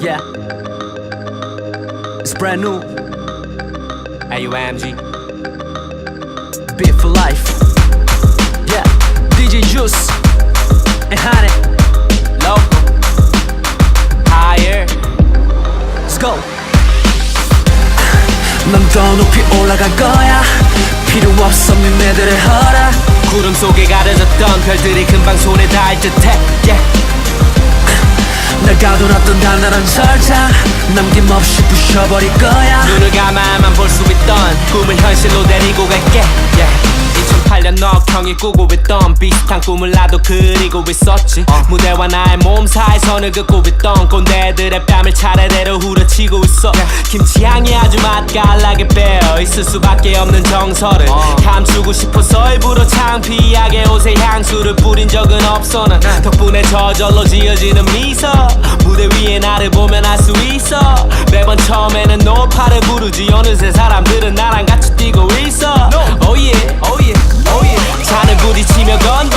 Yeah, it's brand new. AUMG. Beat for life. Yeah, DJ Juice and Honey. Local. Higher. Let's go. 넌 더 높이 올라갈 거야. 필요 없어 니네들의 허락. 구름 속에 가려졌던 별들이 금방 손에 닿을 듯해. Yeah. 날 가둬놨던 단단한 철장 남김없이 부셔버릴 거야. 눈을 감아야만 볼 수 있던 꿈을 현실로 데리고 갈게. Yeah. 2008년 너형이 꾸고 있던 비슷한 꿈을 나도 그리고 있었지. 무대와 나의 몸 사이 선을 긋고 있던 꼰대들의 뺨을 차례대로 후려치고 있어. 김치향이 아주 맛깔나게 배어 있을 수밖에 없는 정서를 감추고 싶어서 일부러 창피하게 옷에 향수를 뿌린 적은 없어. 난 덕분에 저절로 지어지는 미소 무대 위에 나를 보면 알 수 있어. 매번 처음에는 노파를 부르지 어느새 사람들은 나랑 같이 뛰고 있어. Oh yeah, oh yeah, oh yeah. 잔을 부딪히며 건배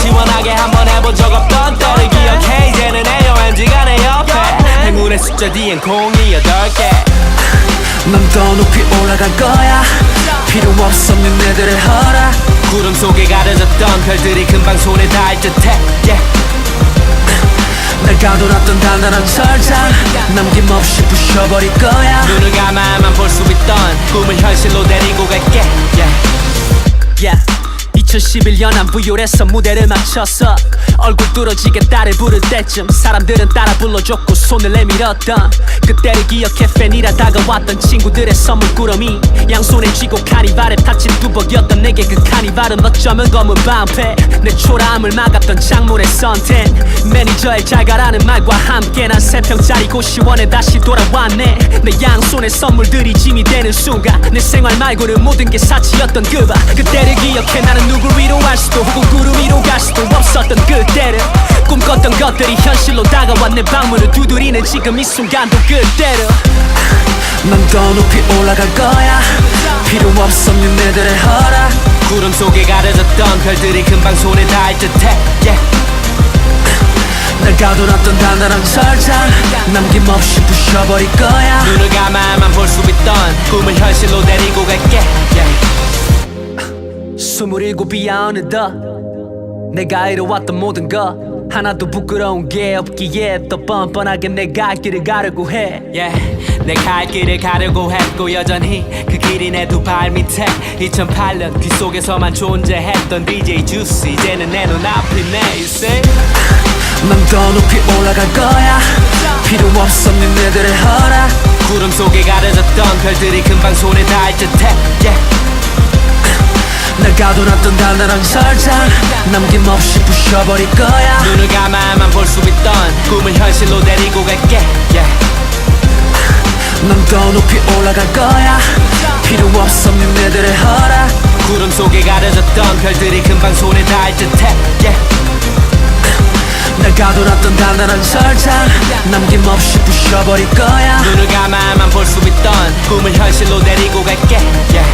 시원하게 한번 해본 적 없던 때를 기억해. 이제는 AOMG가 내 옆에 행운의 숫자 뒤엔 08개. 넌 더 높이 올라갈 거야. 필요 없어 니네들의 허락. 구름 속에 가려졌던 별들이 금방 손에 닿을 듯해. Yeah. 날 가둬놨던 단단한 철장 남김없이 부셔버릴 거야. 눈을 감아야만 볼 수 있던 꿈을 현실로 데리고 갈게. Yeah. 2011년 난 부율에서 무대를 마쳤어. 얼굴 뚫어지게 딸을 부를 때쯤 사람들은 따라 불러줬고 손을 내밀었던 그때를 기억해. 팬이라 다가왔던 친구들의 선물 꾸러미 양손에 쥐고 카니발에 타친 뚜벅이었던 내게 그 카니발은 어쩌면 검은 방패. 내 초라함을 막았던 작물의 선택. 매니저의 잘 가라는 말과 함께 난 3평짜리 고시원에 다시 돌아왔네. 내 양손에 선물들이 짐이 되는 순간 내 생활 말고는 모든 게 사치였던 그 밤. 그때를 기억해. 나는 누굴 위로할 수도 혹은 구름 위로 갈 수도 없었던 그때를 꿈꿨던 것들이 현실로 다가와 내 방문을 두드리는 지금 이 순간도 그때로. 넌 더 높이 올라갈 거야. 필요 없어 니네들의 허락. 구름 속에 가려졌던 별들이 금방 손에 닿을 듯해. Yeah. 날 가둬놨던 단단한 철장 남김없이 부셔버릴 거야. 눈을 감아야만 볼 수 있던 꿈을 현실로 데리고 갈게. Yeah. 27이야 어느덧 내가 이뤄왔던 모든 것 하나도 부끄러운 게 없기에 더 뻔뻔하게 내 갈 길을 가려고 해. Yeah. 내 갈 길을 가려고 했고 여전히 그 길이 내 두 발 밑에 2008년 귀 속에서만 존재했던 DJ Juice 이제는 내 눈앞이네. You see? 넌 더 높이 올라갈 거야. 필요 없어 니네들의 허락. 구름 속에 가려졌던 별들이 금방 손에 닿을 듯해. Yeah. 날 가둬놨던 단단한 철장 남김없이 부셔버릴 거야. 눈을 감아야만 볼 수 있던 꿈을 현실로 데리고 갈게. Yeah. 넌 더 높이 올라갈 거야. 필요 없어 니네들의 허락. 구름 속에 가려졌던 별들이 금방 손에 닿을 듯해. Yeah. 날 가둬놨던 단단한 철장 남김없이 부셔버릴 거야. 눈을 감아야만 볼 수 있던 꿈을 현실로 데리고 갈게. Yeah.